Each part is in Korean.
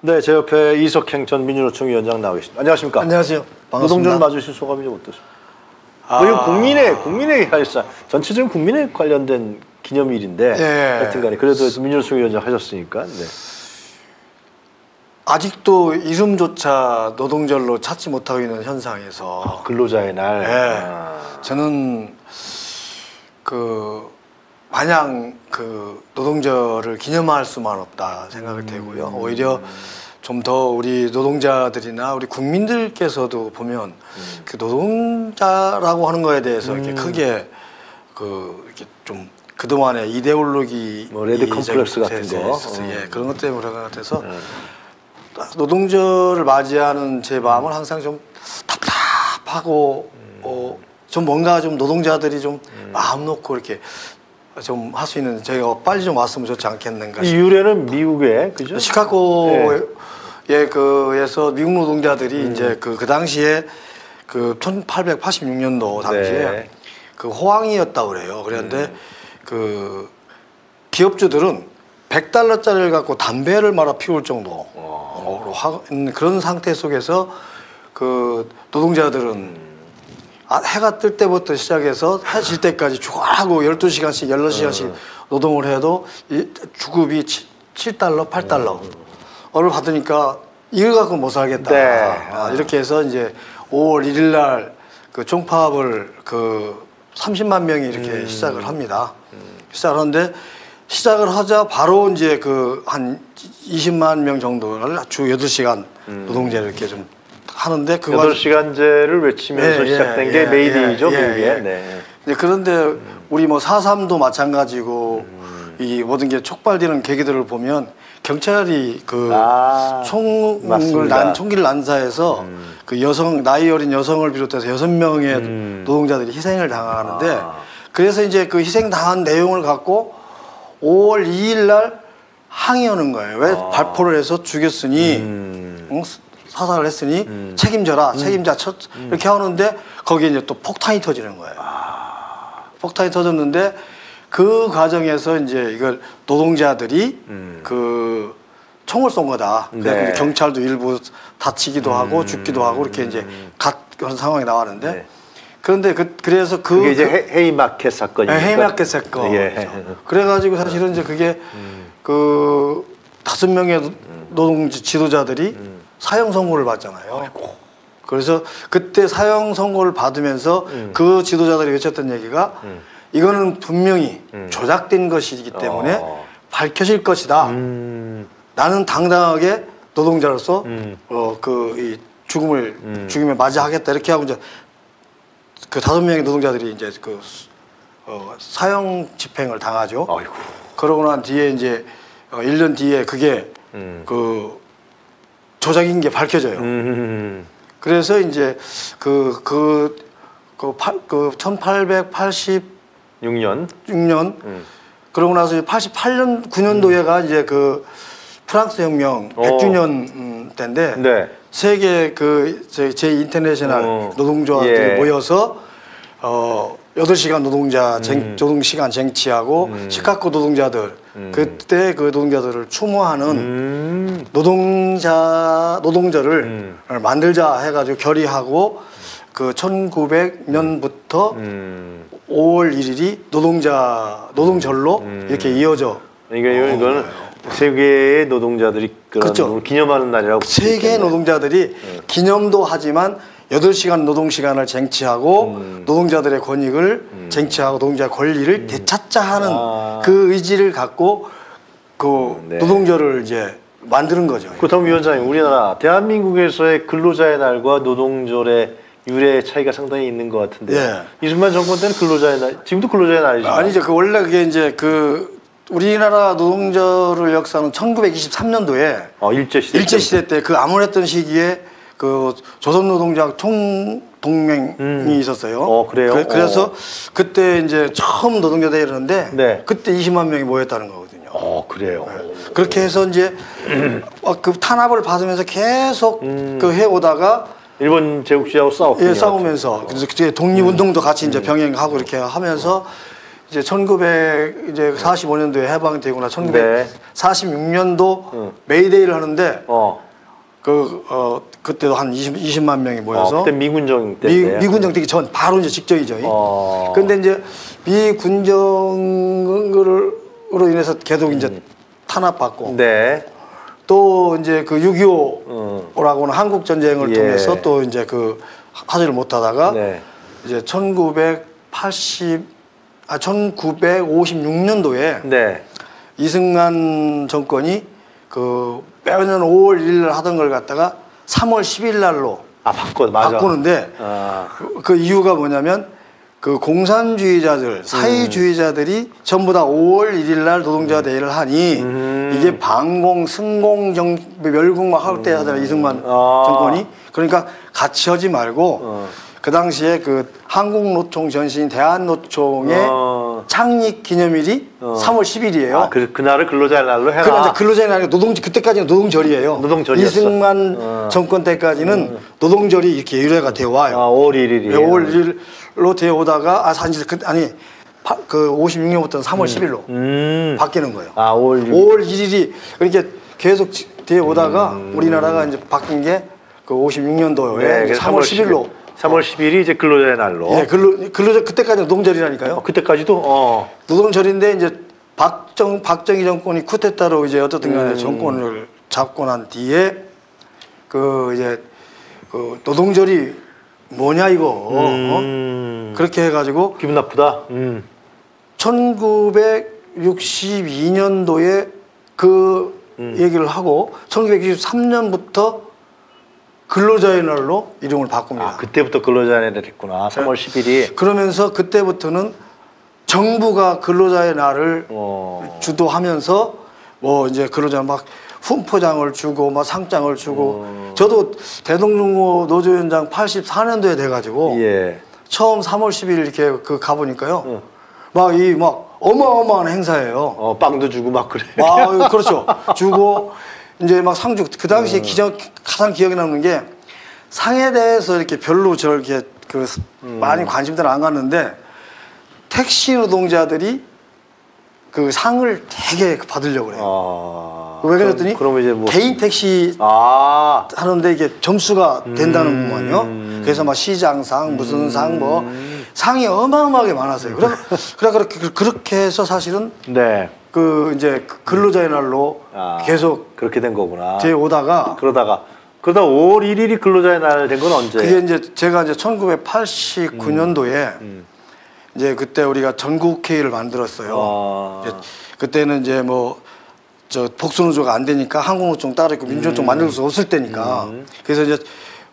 네, 제 옆에 이석행 전 민주노총 위원장 나와 계십니다. 안녕하십니까? 안녕하세요. 반갑습니다. 노동절 맞으신 소감이 좀 어떠십니까? 이건 국민의 사실상 전체적인 국민에 관련된 기념일인데 하여튼간에 그래도 민주노총 위원장 하셨으니까. 네. 아직도 이름조차 노동절로 찾지 못하고 있는 현상에서 근로자의 날. 네. 저는 마냥 노동절을 기념할 수만 없다 생각이 되고요. 오히려 좀 더 우리 노동자들이나 우리 국민들께서도 보면 그 노동자라고 하는 거에 대해서 이렇게 크게 이렇게 좀 그동안의 이데올로기 레드 컴플렉스 같은 거 예, 그런 것 때문에 그런 것 같아서 노동절을 맞이하는 제 마음은 항상 좀 답답하고 좀 뭔가 좀 노동자들이 좀 마음 놓고 이렇게 좀 할 수 있는 저희가 빨리 좀 왔으면 좋지 않겠는가. 이 유래는 미국에 그죠? 시카고에 에서 미국 노동자들이 이제 그 당시에 1886년도 당시에 호황이었다고 그래요. 그런데 기업주들은 $100짜리를 갖고 담배를 말아 피울 정도로 그런 상태 속에서 노동자들은 해가 뜰 때부터 시작해서 해 질 때까지 죽어라고 12시간씩 16시간씩 노동을 해도 주급이 $7, $8를 받으니까 이걸 갖고 못 살겠다. 이렇게 해서 이제 5월 1일 날 총파업을 30만 명이 이렇게 시작을 합니다. 시작을 하는데 시작을 하자 바로 이제 한 20만 명 정도를 주 8시간 노동제를 이렇게 좀 하는데 8시간제를 외치면서 시작된 게 메이데이죠, 미국에. 그런데 우리 4.3도 마찬가지고 이 모든 게 촉발되는 계기들을 보면 경찰이 총기를 난사해서 나이 어린 여성을 비롯해서 6명의 노동자들이 희생을 당하는데 그래서 이제 그 희생당한 내용을 갖고 5월 2일 날 항의하는 거예요. 왜 발포를 해서 죽였으니 사살을 했으니 책임져라, 책임자 이렇게 하는데 거기에 이제 또 폭탄이 터지는 거예요. 폭탄이 터졌는데 그 과정에서 이제 이걸 노동자들이 총을 쏜 거다. 그래서 경찰도 일부 다치기도 하고 죽기도 하고 이렇게 이제 그런 상황이 나왔는데 그런데 그래서 그게 이제 헤이마켓 사건이니까. 헤이마켓 사건. 그래가지고 사실은 이제 그게 5명의 노동 지도자들이 사형 선고를 받잖아요. 그래서 그때 사형 선고를 받으면서 그 지도자들이 외쳤던 얘기가 이거는 분명히 조작된 것이기 때문에 밝혀질 것이다. 나는 당당하게 노동자로서 이 죽임을 맞이하겠다 이렇게 하고 이제 5명의 노동자들이 이제 사형 집행을 당하죠. 그러고 난 뒤에 이제 1년 뒤에 그게 조작인 게 밝혀져요. 그래서 이제 1886년 그러고 나서 88년 9년도에가 이제 프랑스 혁명 100주년 때인데 세계 제 인터내셔널 노동조합들이 모여서 8시간 노동시간 쟁취하고 시카고 노동자들 그때 그 노동자들을 추모하는 노동절을 만들자 해가지고 결의하고 1900년부터 5월 1일이 노동절로 이렇게 이어져. 그러니까 이거는 세계의 노동자들이 그렇죠. 기념하는 날이라고. 세계의 노동자들이 기념도 하지만 8시간 노동시간을 쟁취하고 노동자들의 권익을 쟁취하고 노동자의 권리를 되찾자 하는 그 의지를 갖고 노동절을 이제 만드는 거죠. 그렇다면 위원장님, 우리나라 대한민국에서의 근로자의 날과 노동절의 유래 차이가 상당히 있는 것 같은데 이승만 정권 때는 근로자의 날, 지금도 근로자의 날이죠? 아니죠. 원래 그게 이제 우리나라 노동절을 역사는 1923년도에 일제시대 때 암울했던 시기에 조선노동자 총동맹이 있었어요. 그래요? 그래서 그때 이제 처음 노동자대회를 했는데 그때 20만 명이 모였다는 거거든요. 그래요? 그렇게 해서 이제 탄압을 받으면서 계속 해오다가 일본 제국주의하고 싸웠군요. 싸우면서 그래서 그때 독립운동도 같이 이제 병행하고 이렇게 하면서 이제 1945년도에 해방되고 나 1946년도 메이데이를 하는데 그때도 한 20만 명이 모여서 그때 미군정 때 미군정 되기 전 바로 이제 직전이죠. 근데 이제 미군정으로 인해서 계속 이제 탄압받고 또 이제 그 6.25라고 하는 한국 전쟁을 통해서 또 이제 그 하지를 못하다가 이제 1956년도에 이승만 정권이 그 매년 5월 1일 날 하던 걸 갖다가 3월 10일 날로 바꾸는데 그 이유가 뭐냐면 그 공산주의자들, 사회주의자들이 전부 다 5월 1일 날 노동자 대회를 하니 이게 반공, 승공, 멸공 막 할 때 하잖아요. 이승만 정권이. 그러니까 같이 하지 말고 그 당시에 그 한국노총 전신 대한노총의 창립 기념일이 3월 10일이에요. 그날을 근로자의 날로 해라. 그러니까 근로자의 날이 그때까지는 노동절이에요. 노동절이었어. 이승만 정권 때까지는 노동절이 이렇게 유래가 되어 와요. 5월 1일이에요. 5월 1일로 되어 오다가 그 56년부터는 3월 10일로 바뀌는 거예요. 5월 1일이 그렇게 계속 되어 오다가 우리나라가 이제 바뀐 게 그 56년도에 3월 10일로. 3월 10일이 이제 근로자의 날로. 근로자 그때까지는 노동절이라니까요. 그때까지도 노동절인데 이제 박정희 정권이 쿠데타로 이제 어떻든 간에 정권을 잡고 난 뒤에 그 이제 그 노동절이 뭐냐 이거 그렇게 해가지고 기분 나쁘다. 1962년도에 그 얘기를 하고 1963년부터 근로자의 날로 이름을 바꿉니다. 그때부터 근로자의 날이 됐구나. 3월 10일이. 그러면서 그때부터는 정부가 근로자의 날을 주도하면서 뭐 이제 근로자 막 훈포장을 주고 막 상장을 주고 저도 대동중고 노조위원장 84년도에 돼가지고 처음 3월 10일 이렇게 그 가보니까요. 막 어마어마한 행사예요. 빵도 주고 막 그래. 그렇죠. 주고 이제 막 상주 그 당시에 가장 기억에 남는 게 상에 대해서 이렇게 별로 저렇게 많이 관심들 안 갔는데 택시 노동자들이 그 상을 되게 받으려고 그래요. 왜 그랬더니 이제 뭐 개인 택시 하는데 이게 점수가 된다는구만요. 그래서 막 시장상 무슨 상 뭐 상이 어마어마하게 많았어요. 그렇게 해서 사실은 그 이제 근로자의 날로 계속 그렇게 된 거구나. 돼 오다가 그러다 5월 1일이 근로자의 날 된 건 언제? 그게 이제 제가 이제 1989년도에 이제 그때 우리가 전국회의를 만들었어요. 그때는 이제 뭐 저 복수노조가 안 되니까 한국노총 따로 있고 민주노총 만들 수 없을 때니까 그래서 이제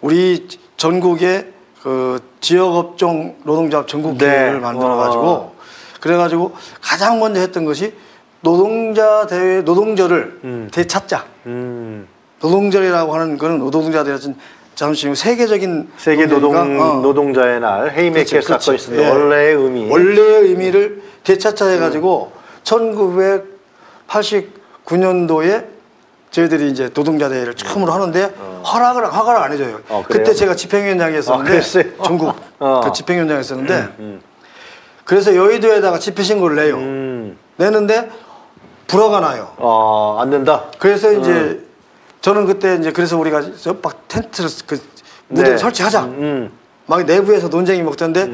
우리 전국에 그 지역업종 노동조합 전국회의를 만들어가지고 그래가지고 가장 먼저 했던 것이 노동자 대회 노동절을 되찾자. 노동절이라고 하는 거는 노동자들이 잠시 세계적인 세계 노동자의 날 헤이메이커 사건이 있습니다. 원래의 의미를 되찾자 해가지고 1989년도에 저희들이 이제 노동자 대회를 처음으로 하는데 허가를 안 해줘요. 그때 제가 집행위원장이었었는데 전국 그 집행위원장이었었는데 그래서 여의도에다가 집회신고를 내요. 내는데 불허가 나요. 안 된다. 그래서 이제 저는 그때 이제 그래서 우리가 막 텐트를 그 무대를 설치하자. 막 내부에서 논쟁이 먹던데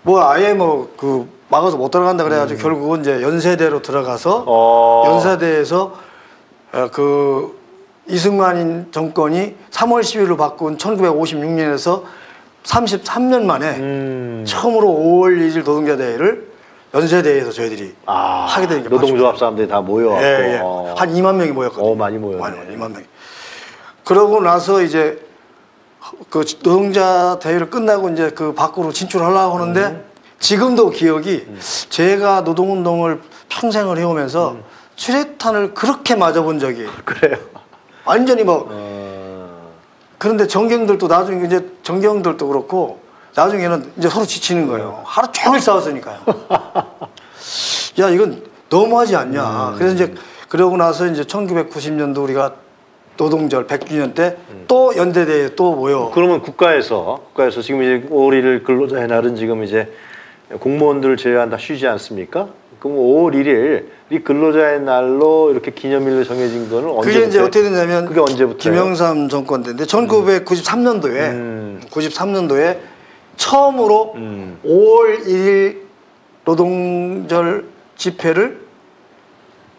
뭐 아예 뭐 그 막아서 못 들어간다 그래가지고 결국은 이제 연세대로 들어가서 연세대에서 그 이승만 정권이 3월 10일로 바꾼 1956년에서 33년 만에 처음으로 5월 1일 노동자 대회를 연세대에서 저희들이 하게 되니까 노동조합 사람들이 다 모여왔고 한 2만 명이 모였거든요. 많이 모였네. 2만 명이. 그러고 나서 이제 그 노동자 대회를 끝나고 이제 그 밖으로 진출하려고 하는데 지금도 기억이 제가 노동운동을 평생을 해오면서 수류탄을 그렇게 맞아본 적이 그래요. 완전히 뭐 그런데 정경들도 나중에 이제 정경들도 그렇고 나중에는 이제 서로 지치는 거예요. 하루 종일 싸웠으니까요. 야 이건 너무하지 않냐. 그래서 이제 그러고 나서 이제 1990년도 우리가 노동절 100주년 때 또 연대대에 또 모여. 그러면 국가에서 지금 이제 5월 1일 근로자의 날은 지금 이제 공무원들을 제외한 다 쉬지 않습니까? 그럼 5월 1일 이 근로자의 날로 이렇게 기념일로 정해진 거는 언제부터? 그게 이제 어떻게 됐냐면 그게 언제부터? 김영삼 정권 때인데 1993년도에 93년도에 처음으로 5월 1일 노동절 집회를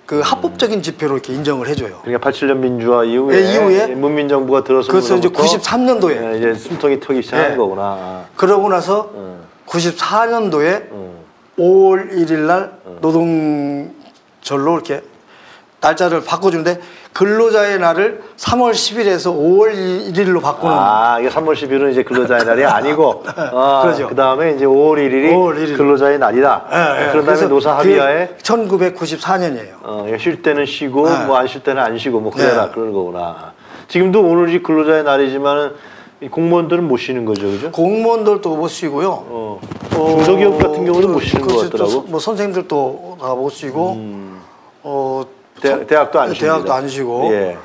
그 합법적인 집회로 이렇게 인정을 해줘요. 그러니까 87년 민주화 이후에, 네, 이후에 문민정부가 들어서 그래서 이제 93년도에 이제 숨통이 트기 시작한 네. 거구나. 그러고 나서 94년도에 5월 1일 날 노동절로 이렇게 날짜를 바꿔주는데 근로자의 날을 3월 10일에서 5월 1일로 바꾸는. 이게 3월 10일은 이제 근로자의 날이 아니고, 그렇죠. 그 다음에 이제 5월 1일이 근로자의 날이다. 네, 그런 다음에 노사 합의하에 1994년이에요. 쉴 때는 쉬고, 네. 뭐 안 쉴 때는 안 쉬고, 뭐 그래라 네. 그런 거구나. 지금도 오늘이 근로자의 날이지만은 이 공무원들은 못 쉬는 거죠, 그죠? 공무원들도 못 쉬고요. 중소기업 같은 경우는 못 쉬는 것 같더라고. 뭐 선생님들도 다 못 쉬고, 대학도 안 쉬고. 대학도 안 쉬고, 예.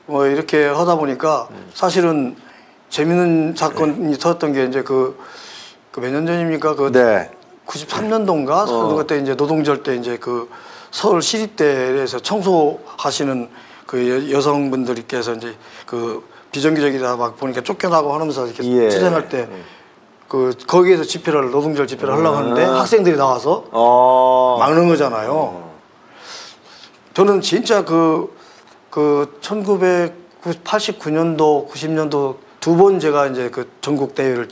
뭐 이렇게 하다 보니까 사실은 재밌는 사건이 터졌던 게 이제 그 몇 년 전입니까? 그 네. 93년도인가? 그때 이제 노동절 때 이제 그 서울 시립대에서 청소하시는 그 여성분들께서 이제 그 비정규직이다 막 보니까 쫓겨나고 하면서 이렇게 투쟁할 때 그 거기에서 집회를 노동절 집회를 하려고 하는데 학생들이 나와서 막는 거잖아요. 저는 진짜 그 1989년도 90년도 두 번 제가 이제 그 전국 대회를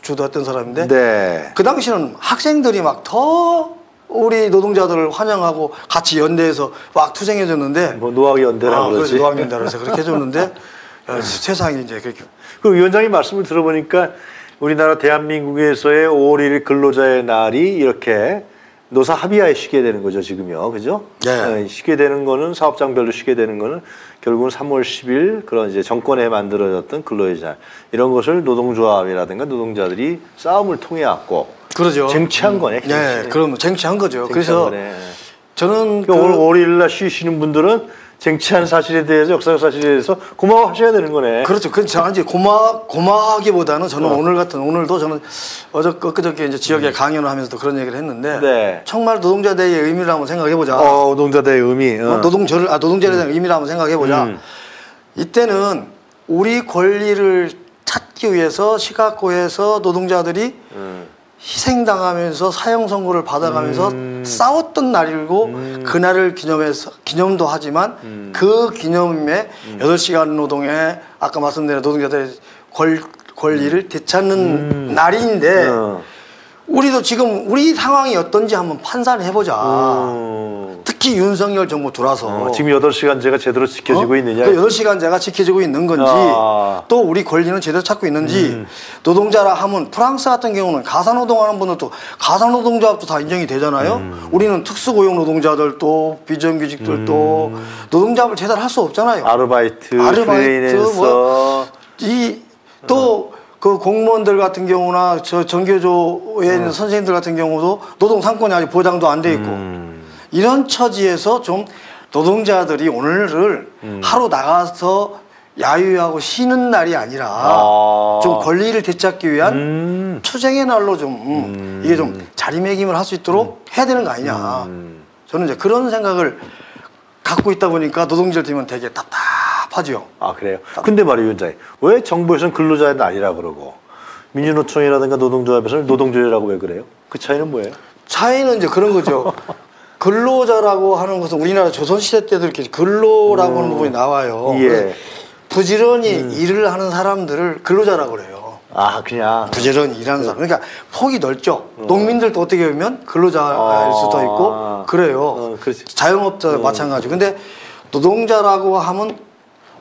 주도했던 사람인데 네. 그 당시는 학생들이 막 더 우리 노동자들을 환영하고 같이 연대해서 막 투쟁해줬는데 뭐 노학연대라고 그러지. 노학연대라고 해서 그렇게 해줬는데 세상이 이제 그렇게. 그 위원장님 말씀을 들어보니까 우리나라 대한민국에서의 5월 1일 근로자의 날이 이렇게 노사 합의하에 쉬게 되는 거죠, 지금요. 그죠? 네. 쉬게 되는 거는 사업장별로 쉬게 되는 거는 결국은 3월 10일 그런 이제 정권에 만들어졌던 근로의 날 이런 것을 노동조합이라든가 노동자들이 싸움을 통해 왔고 그러죠. 쟁취한 거네. 네, 그럼 쟁취한 거죠. 그래서 거네. 저는 그러니까 5월 1일 날 쉬시는 분들은 쟁취한 사실에 대해서 역사적 사실에 대해서 고마워하셔야 되는 거네. 그렇죠. 그 제가 이제 고마하기보다는 저는 오늘도 저는 엊그저께 이제 지역에 강연을 하면서도 그런 얘기를 했는데 네. 정말 노동자 대의 의미를 한번 생각해 보자. 노동자 대의 의미. 노동자에 대한 의미를 한번 생각해 보자. 이때는 우리 권리를 찾기 위해서 시각고에서 노동자들이 희생당하면서 사형 선고를 받아가면서 싸웠던 날이고 그날을 기념도 하지만 그 기념에 8시간 노동에 아까 말씀드린 노동자들의 권리를 되찾는 날인데 우리도 지금 우리 상황이 어떤지 한번 판단을 해보자. 특히 윤석열 정부 들어와서 지금 8시간제가 제대로 지켜지고 있느냐? 그 8시간제가 지켜지고 있는 건지 또 우리 권리는 제대로 찾고 있는지 노동자라 하면 프랑스 같은 경우는 가사노동하는 분들도 가사노동자도 다 인정이 되잖아요. 우리는 특수고용 노동자들도 비정규직들도 노동자를 제대로 할 수 없잖아요. 아르바이트 프리랜서 또 그 공무원들 같은 경우나 저 전교조에 있는 선생님들 같은 경우도 노동 상권이 아직 보장도 안 돼 있고 이런 처지에서 좀 노동자들이 오늘을 하루 나가서 야유하고 쉬는 날이 아니라 좀 권리를 되찾기 위한 투쟁의 날로 좀 이게 좀 자리매김을 할 수 있도록 해야 되는 거 아니냐. 저는 이제 그런 생각을 갖고 있다 보니까 노동절 되면 되게 답답하죠. 그래요? 근데 말이에요, 위원장님. 왜 정부에서는 근로자의 날이라 그러고 민주노총이라든가 노동조합에서는 노동절이라고 왜 그래요? 그 차이는 뭐예요? 차이는 이제 그런 거죠. 근로자라고 하는 것은 우리나라 조선시대 때도 이렇게 근로라고 하는 부분이 나와요. 예. 부지런히 일을 하는 사람들을 근로자라고 그래요. 그냥 부지런히 일하는 사람. 그러니까 폭이 넓죠. 농민들도 어떻게 보면 근로자일 수도 있고 그래요. 자영업자도 마찬가지고. 근데 노동자라고 하면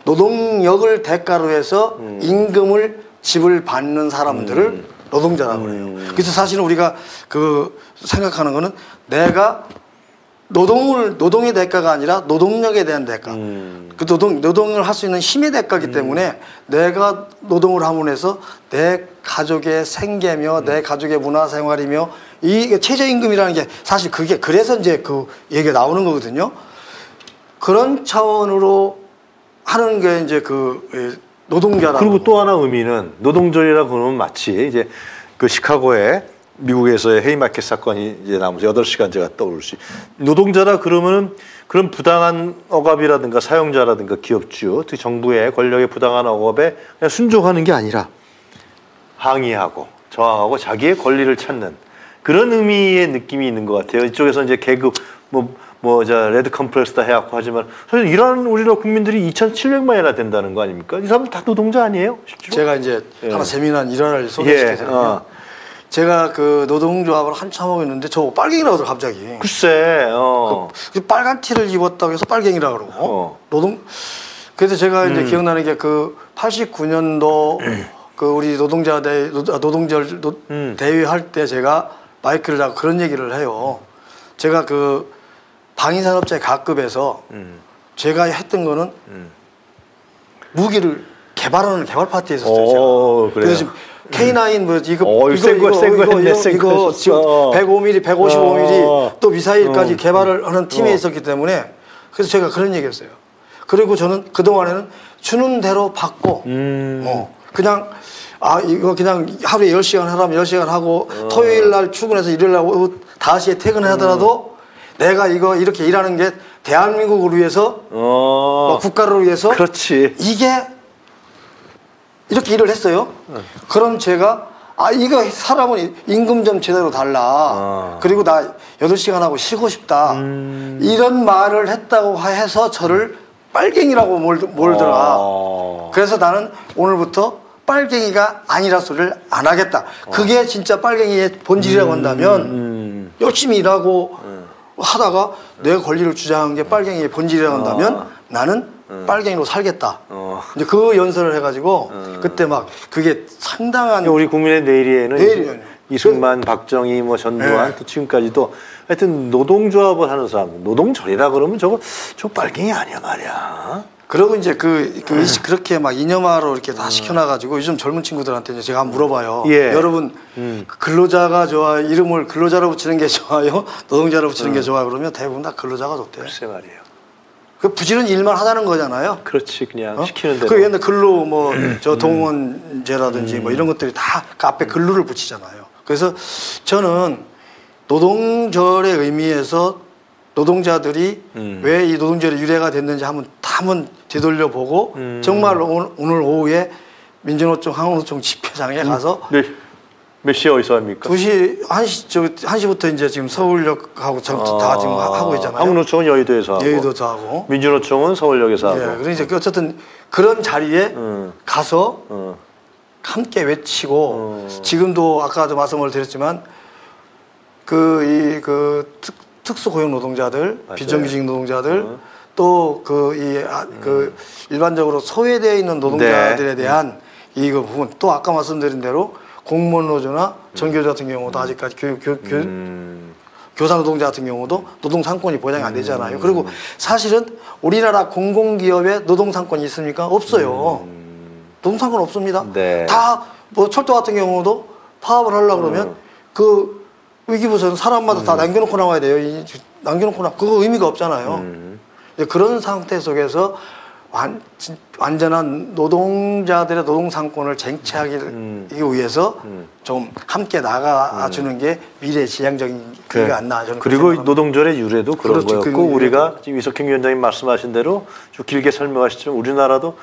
노동력을 대가로 해서 임금을 지불받는 사람들을 노동자라고 그래요. 그래서 사실은 우리가 그 생각하는 거는 내가 노동의 대가가 아니라 노동력에 대한 대가. 그 노동을 할 수 있는 힘의 대가이기 때문에 내가 노동을 함으로 해서 내 가족의 생계며 내 가족의 문화생활이며 이 최저임금이라는 게 사실 그게 그래서 이제 그 얘기가 나오는 거거든요. 그런 차원으로 하는 게 이제 그 노동자라고. 그리고 또 하나 의미는 노동절이라고 그러면 마치 이제 그 시카고에 미국에서의 헤이마켓 사건이 이제 나오면서 8시간 제가 떠오를 수. 노동자라 그러면은 그런 부당한 억압이라든가 사용자라든가 기업주, 특히 정부의 권력의 부당한 억압에 그냥 순종하는 게 아니라 항의하고 저항하고 자기의 권리를 찾는 그런 의미의 느낌이 있는 것 같아요. 이쪽에서 이제 계급 레드 컴프레스다 해갖고 하지만 사실 이런 우리나라 국민들이 2,700만이나 된다는 거 아닙니까? 이 사람들 다 노동자 아니에요? 실제로? 제가 이제 하나 재미난 일화를 소개시켜드리면 제가 그 노동조합을 한참 하고 있는데 저 빨갱이라고 하더라고요 갑자기. 글쎄. 그 빨간 티를 입었다고 해서 빨갱이라고 그러고 그래서 제가 이제 기억나는 게 그 89년도 그 우리 노동절 대회 할 때 제가 마이크를 잡고 그런 얘기를 해요. 제가 그 방위산업체 가급에서 제가 했던 거는 무기를 개발하는 개발 파티에 있었어요. 그래서 지금 K9 이거 지금 105mm, 155mm 또 미사일까지 개발을 하는 팀에 있었기 때문에 그래서 제가 그런 얘기했어요. 그리고 저는 그 동안에는 주는 대로 받고 그냥 이거 그냥 하루에 10시간 하라면 10시간 하고 토요일 날 출근해서 일요일 날 5시에 퇴근하더라도 내가 이거 이렇게 일하는 게 대한민국을 위해서 국가를 위해서 그렇지. 이게 이렇게 일을 했어요. 그럼 제가 이거 사람은 임금 좀 제대로 달라. 그리고 나 8시간 하고 쉬고 싶다. 이런 말을 했다고 해서 저를 빨갱이라고 몰더라. 그래서 나는 오늘부터 빨갱이가 아니라 소리를 안 하겠다. 그게 진짜 빨갱이의 본질이라고 한다면 열심히 일하고 하다가 내 권리를 주장한 게 빨갱이의 본질이라고 한다면 나는 빨갱이로 살겠다. 이제 그 연설을 해가지고 그때 막 그게 상당한 우리 국민의 내일에는 이승만, 박정희, 전두환 또 지금까지도 하여튼 노동조합을 하는 사람, 노동절이라 그러면 저거 빨갱이 아니야 말이야. 그리고 이제 그렇게 막 이념화로 이렇게 다 시켜놔가지고 요즘 젊은 친구들한테 이제 제가 한번 물어봐요. 여러분 근로자가 좋아요? 이름을 근로자로 붙이는 게 좋아요? 노동자로 붙이는 게 좋아요? 그러면 대부분 다 근로자가 좋대요. 글쎄 말이에요. 그 부지런 일만 하자는 거잖아요. 그렇지, 그냥 시키는 대로. 그 옛날 근로 저 동원제라든지 이런 것들이 다 그 앞에 근로를 붙이잖아요. 그래서 저는 노동절의 의미에서 노동자들이 왜 이 노동절이 유래가 됐는지 한번 되돌려보고 정말 오늘 오후에 민주노총, 한국노총 집회장에 가서 몇 시에 어디서 합니까? 1시부터 이제 지금 서울역하고 다 지금 하고 있잖아요. 한국노총은 여의도에서 하고. 여의도에서 하고. 민주노총은 서울역에서 하고. 그래서 이제 어쨌든 그런 자리에 가서 함께 외치고 지금도 아까도 말씀을 드렸지만 특수고용 노동자들, 비정규직 노동자들 또 일반적으로 소외되어 있는 노동자들에 대한 이거 부분 또 아까 말씀드린 대로 공무원 노조나 전교조 같은 경우도 아직까지 교사 노동자 같은 경우도 노동 상권이 보장이 안 되잖아요. 그리고 사실은 우리나라 공공기업에 노동 상권이 있습니까? 없어요. 노동 상권 없습니다. 다 철도 같은 경우도 파업을 하려고 그러면 그 위기부서는 사람마다 다 남겨놓고 나와야 돼요. 남겨놓고 그거 의미가 없잖아요. 그런 상태 속에서 완전한 노동자들의 노동 상권을 쟁취하기 위해서 좀 함께 나가주는 게 미래 지향적인 기회가 안 나. 그리고 노동절의 유래도 그런 거였고 우리가 지금 이석행 위원장님 말씀하신 대로 좀 길게 설명하시지만 우리나라도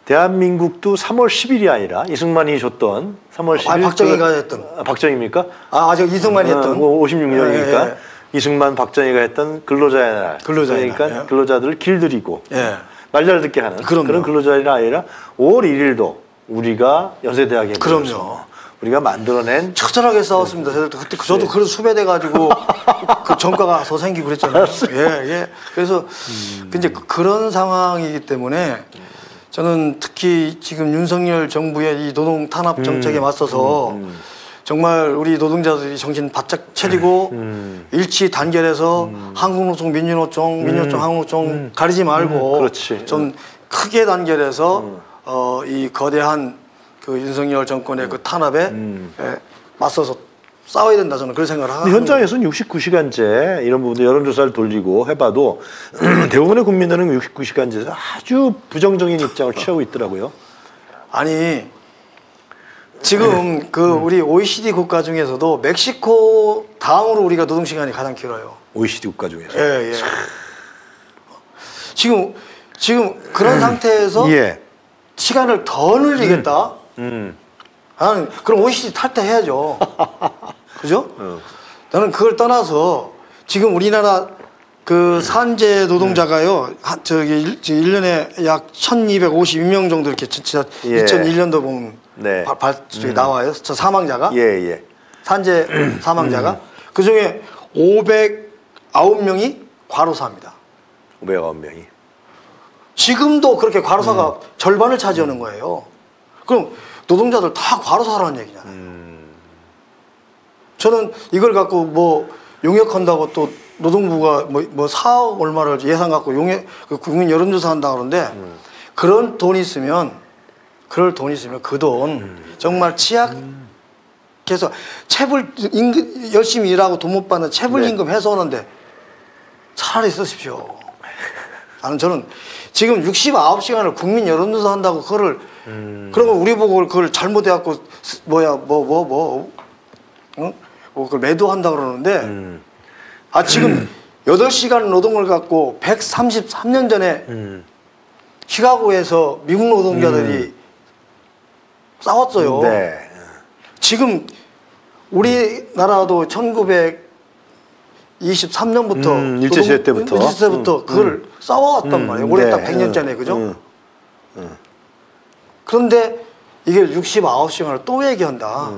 대한민국도 3월 10일이 아니라 이승만이 줬던 3월 10일 박정희가 했던 박정희입니까? 아직 이승만이 했던 56년이니까 이승만 박정희가 했던 근로자의 날 그러니까 근로자들을 길들이고 말 잘 듣게 하는 그런 근로자의 날이 아니라 5월 1일도 우리가 연세대학에 그럼요. 우리가 만들어낸 처절하게 싸웠습니다. 그때 저도 그래서 수배돼가지고 그 전과가 더 생기고 그랬잖아요. 그래서 이제 그런 상황이기 때문에 저는 특히 지금 윤석열 정부의 이 노동 탄압 정책에 맞서서 정말 우리 노동자들이 정신 바짝 차리고 일치 단결해서 한국노총, 민주노총, 한국노총 가리지 말고 좀 크게 단결해서 이 거대한 그 윤석열 정권의 그 탄압에 맞서서 싸워야 된다 저는 그런 생각을 하고 현장에서는 69시간제 이런 부분도 여론조사를 돌리고 해봐도 대부분의 국민들은 69시간제에서 아주 부정적인 입장을 취하고 있더라고요. 아니 지금 그 우리 OECD 국가 중에서도 멕시코 다음으로 우리가 노동 시간이 가장 길어요. OECD 국가 중에서. 예, 예. 지금 그런 상태에서 예. 시간을 더 늘리겠다. 나는 그럼 OECD 탈퇴해야죠. 그죠? 나는 그걸 떠나서 지금 우리나라 그 산재 노동자가요, 저기 1년에 약 1252명 정도 이렇게 진짜 예. 2001년도 보면 네. 저기 나와요. 저 사망자가. 예, 예. 산재 사망자가. 그 중에 509명이 과로사입니다. 509명이. 지금도 그렇게 과로사가 절반을 차지하는 거예요. 그럼 노동자들 다 과로사라는 얘기잖아요. 저는 이걸 갖고 뭐 용역한다고 또 노동부가 뭐 4억 얼마를 예산 갖고 그 국민 여론조사 한다 그러는데 그런 돈이 있으면 그 돈 정말 취약해서 열심히 일하고 돈 못 받는 체불임금 해소하는데 차라리 쓰십시오. 저는 지금 69시간을 국민 여론조사 한다고 그거를 그러고 우리 보고 그걸 잘못해갖고 그걸 매도한다 그러는데 지금 8시간 노동을 갖고 133년 전에 시카고에서 미국 노동자들이 싸웠어요. 네. 지금 우리나라도 1923년부터 일제시대 때부터 그걸 싸워왔단 말이에요. 올해 딱 100년 전에 그죠? 그런데 이게 69시간을 또 얘기한다.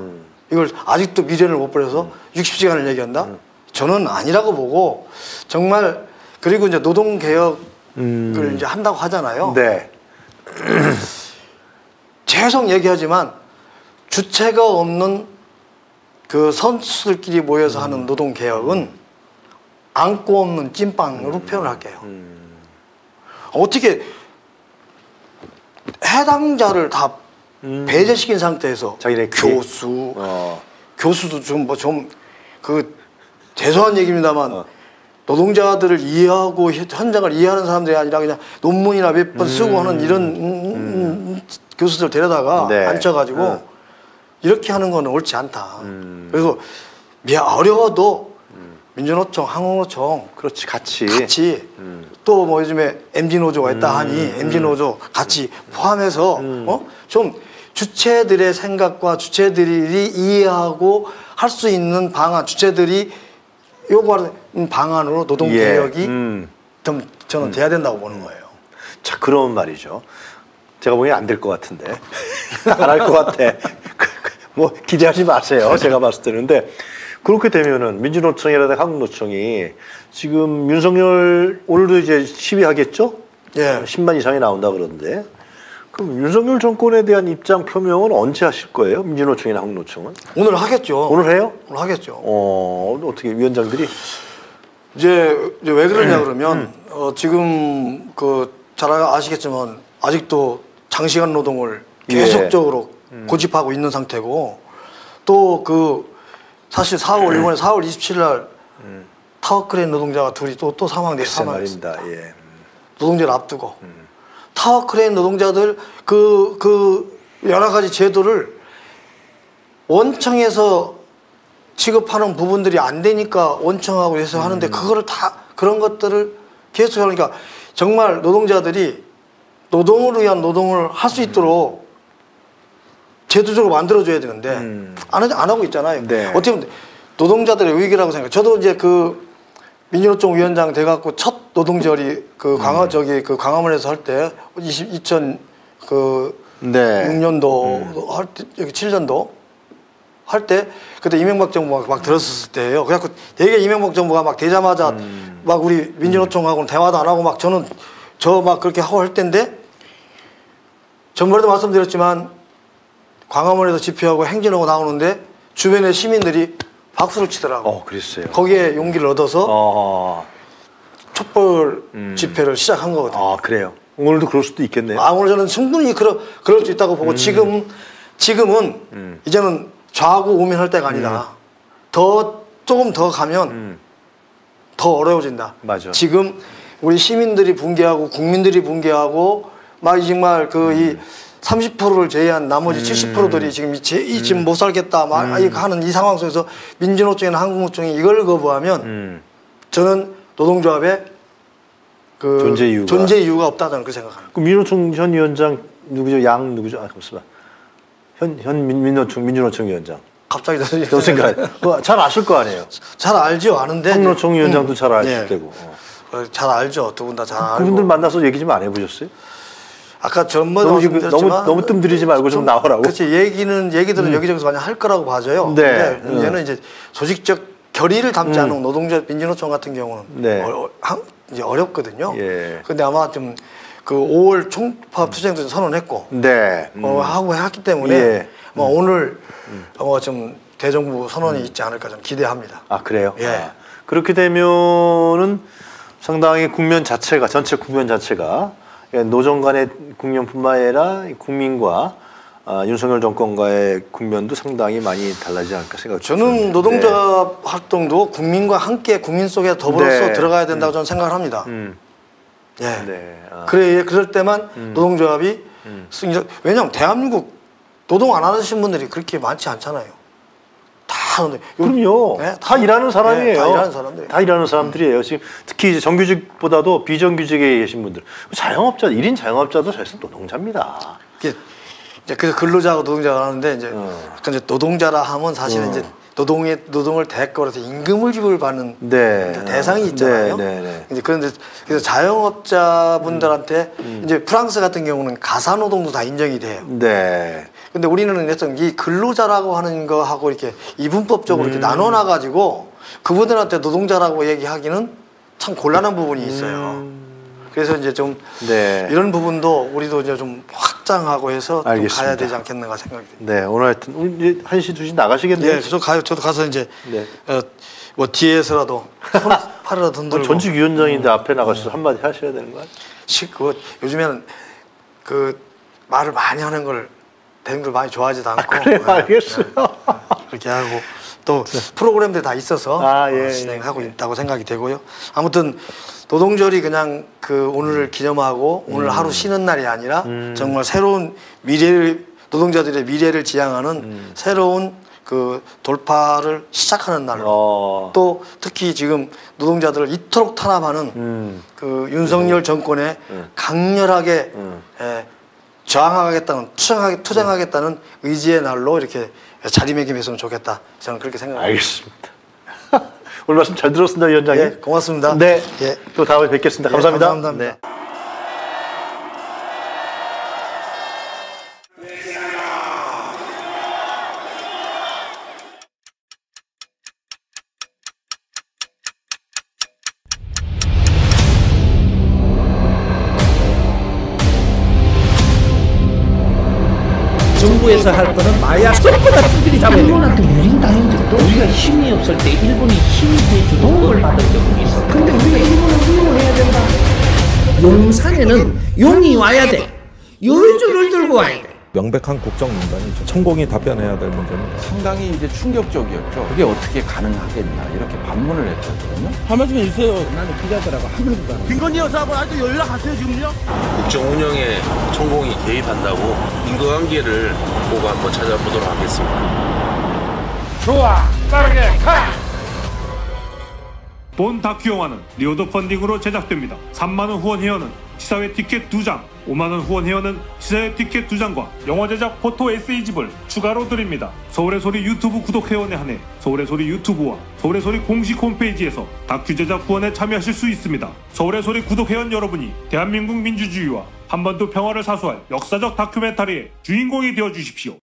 이걸 아직도 미련을 못 버려서 60시간을 얘기한다? 저는 아니라고 보고 정말 그리고 이제 노동개혁을 이제 한다고 하잖아요. 네. 계속 얘기하지만 주체가 없는 그 선수들끼리 모여서 하는 노동개혁은 안고 없는 찐빵으로 표현을 할게요. 어떻게 해당자를 다 배제시킨 상태에서 자기네 교수, 교수도 그 죄송한 얘기입니다만 노동자들을 이해하고 현장을 이해하는 사람들이 아니라 그냥 논문이나 몇 번 쓰고 하는 이런 교수들 데려다가 네. 앉혀가지고 이렇게 하는 건 옳지 않다. 그래서 어려워도 민주노총, 한국노총 그렇지 같이 또 뭐 요즘에 MG노조가 있다 하니 MG노조 같이 포함해서 좀 주체들의 생각과 주체들이 이해하고 할 수 있는 방안, 주체들이 요구하는 방안으로 노동개혁이 좀 저는 돼야 된다고 보는 거예요. 자, 그런 말이죠. 제가 보기엔 안 될 것 같은데 안 할 것 같아. 뭐 기대하지 마세요. 제가 봤을 때는. 근데 그렇게 되면은 민주노총이라든가 한국노총이 지금 윤석열 오늘도 이제 시위하겠죠? 예. 10만 이상이 나온다 그러는데 그럼 윤석열 정권에 대한 입장 표명은 언제 하실 거예요? 민주노총이나 한국노총은? 오늘 하겠죠. 오늘 해요? 오늘 하겠죠. 어떻게 위원장들이? 이제 왜 그러냐 그러면 지금 잘 아시겠지만 아직도 장시간 노동을 계속적으로 고집하고 있는 상태고 또 사실 이번에 4월 27일 날 타워크레인 노동자가 둘이 또 사망했습니다. 예. 노동제를 앞두고 타워크레인 노동자들 여러 가지 제도를 원청에서 취급하는 부분들이 안 되니까 원청하고 해서 하는데 그거를 다 그런 것들을 계속 하니까 정말 노동자들이 노동을 위한 노동을 할 수 있도록 제도적으로 만들어줘야 되는데 안 하고 있잖아요. 네. 어떻게 보면 노동자들의 위기라고 생각해요. 저도 이제 민주노총 위원장 돼갖고 첫 노동절이 광화문에서 할 때 2006년도 할 때 여기 7년도 할 때 그때 이명박 정부가 막 들었을 때예요. 그래갖고 되게 이명박 정부가 막 되자마자 막 우리 민주노총하고는 대화도 안 하고 막 저는 막 그렇게 하고 할 때인데 전번에도 말씀드렸지만 광화문에서 집회하고 행진하고 나오는데 주변의 시민들이 박수를 치더라고. 그랬어요. 거기에 용기를 얻어서 촛불 집회를 시작한 거거든요. 그래요. 오늘도 그럴 수도 있겠네요. 오늘 저는 충분히 그럴 수 있다고 보고 지금은 이제는 좌고 우면할 때가 아니다. 조금 더 가면 더 어려워진다. 맞아. 지금 우리 시민들이 붕괴하고 국민들이 붕괴하고 막 정말 30%를 제외한 나머지 70%들이 지금 지금 못 살겠다 막 하는 이 상황 속에서 민주노총이나 한국노총이 이걸 거부하면 저는 노동조합의 그 존재 이유가 없다 저는 그 생각합니다. 그 민주노총 현 위원장 누구죠? 양 누구죠? 아 잠시만. 현 민주노총 위원장. 갑자기 저 생각. 잘 아실 거 아니에요. 잘 알죠. 아는데. 한노총 위원장도 잘 아실 테고. 잘 알죠. 두 분 다 잘 알고. 그분들 만나서 얘기 좀 안 해보셨어요? 아까 전번에 말씀드렸지만 너무 뜸들이지 말고 좀 나오라고. 그렇지. 얘기들은 여기저기서 많이 할 거라고 봐줘요. 네. 근데 문제는 이제 조직적 결의를 담지 않은 노동자 민주노총 같은 경우는 네. 이제 어렵거든요. 예. 근데 아마 좀 그 5월 총파 투쟁도 선언했고 네. 하고 했기 때문에 예. 오늘 좀 대정부 선언이 있지 않을까 좀 기대합니다. 아 그래요? 예. 아, 그렇게 되면은 상당히 국면 자체가 전체 국면 자체가 노정 간의 국면뿐만 아니라 국민과 윤석열 정권과의 국면도 상당히 많이 달라지지 않을까 생각합니다. 저는 노동자 활동도 국민과 함께 국민 속에 더불어서 들어가야 된다고 저는 생각을 합니다. 예. 네. 그럴 때만 노동조합이 왜냐하면 대한민국 노동 안 하시는 분들이 그렇게 많지 않잖아요. 그럼요. 네, 다 일하는 사람이에요. 다 일하는 사람들이에요. 다 일하는 사람들이에요. 지금 특히 이제 정규직보다도 비정규직에 계신 분들, 자영업자, 1인 자영업자도 사실은 노동자입니다. 그래서 근로자하고 노동자가 하는데 이제 약간 이제 노동자라 하면 사실은 이제 노동을 대가로 해서 임금을 지불받는 대상이 있잖아요. 이제 그런데 그래서 자영업자분들한테 이제 프랑스 같은 경우는 가사 노동도 다 인정이 돼요. 네. 근데 우리는 일단 이 근로자라고 하는 거하고 이렇게 이분법적으로 이렇게 나눠놔 가지고 그분들한테 노동자라고 얘기하기는 참 곤란한 부분이 있어요. 그래서 이제 좀 이런 부분도 우리도 이제 좀 확장하고 해서 좀 가야 되지 않겠는가 생각이 듭니다. 네, 오늘 하여튼 오늘 1시 2시 나가시겠네요. 네, 저도 가서 이제 뭐 뒤에서라도 팔이라도 흔들고. 전직 위원장인데 앞에 나가서 한마디 하셔야 되는 거 아니에요? 요즘에는 그 말을 많이 하는 걸 대중들 많이 좋아하지도 않고. 그래요, 알겠어요. 그렇게 하고 또 프로그램들 다 있어서 진행하고 있다고 생각이 되고요. 아무튼 노동절이 그냥 그 오늘을 기념하고 오늘 하루 쉬는 날이 아니라 정말 새로운 노동자들의 미래를 지향하는 새로운 그 돌파를 시작하는 날로 또 특히 지금 노동자들을 이토록 탄압하는 그 윤석열 정권에 강렬하게 저항하겠다는 투쟁하겠다는 의지의 날로 이렇게 자리매김했으면 좋겠다. 저는 그렇게 생각합니다. 알겠습니다. 오늘 말씀 잘 들었습니다, 위원장님. 예, 고맙습니다. 네, 예. 또 다음에 뵙겠습니다. 감사합니다. 감사합니다. 네. 정부에서 할 거는 마약 쏙보다 두들이 잡아야 돼. 일본한테 유린당한 적도 우리가 힘이 없을 때 일본이 힘이 돼주는 도움을 받은 적은 있어. 근데 우리가 일본을 훌륭해야 된다. 용산에는 용이 와야 돼. 열줄을 들고 와야 돼. 명백한 국정농단이죠. 천공이 답변해야 될 문제입니다. 상당히 이제 충격적이었죠. 그게 어떻게 가능하겠냐 이렇게 반문을 했거든요. 한 말씀 해주세요. 나는 기자들하고 한 번도 안 해. 김건희 여사하고 아직도 연락하세요 지금요? 국정 운영에 천공이 개입한다고 인과관계를 보고 한번 찾아보도록 하겠습니다. 좋아, 빠르게 가! 본 다큐 영화는 리오드 펀딩으로 제작됩니다. 3만원 후원 회원은 시사회 티켓 2장, 5만원 후원 회원은 시사회 티켓 2장과 영화 제작 포토 에세이집을 추가로 드립니다. 서울의 소리 유튜브 구독 회원에 한해 서울의 소리 유튜브와 서울의 소리 공식 홈페이지에서 다큐 제작 후원에 참여하실 수 있습니다. 서울의 소리 구독 회원 여러분이 대한민국 민주주의와 한반도 평화를 사수할 역사적 다큐멘터리의 주인공이 되어주십시오.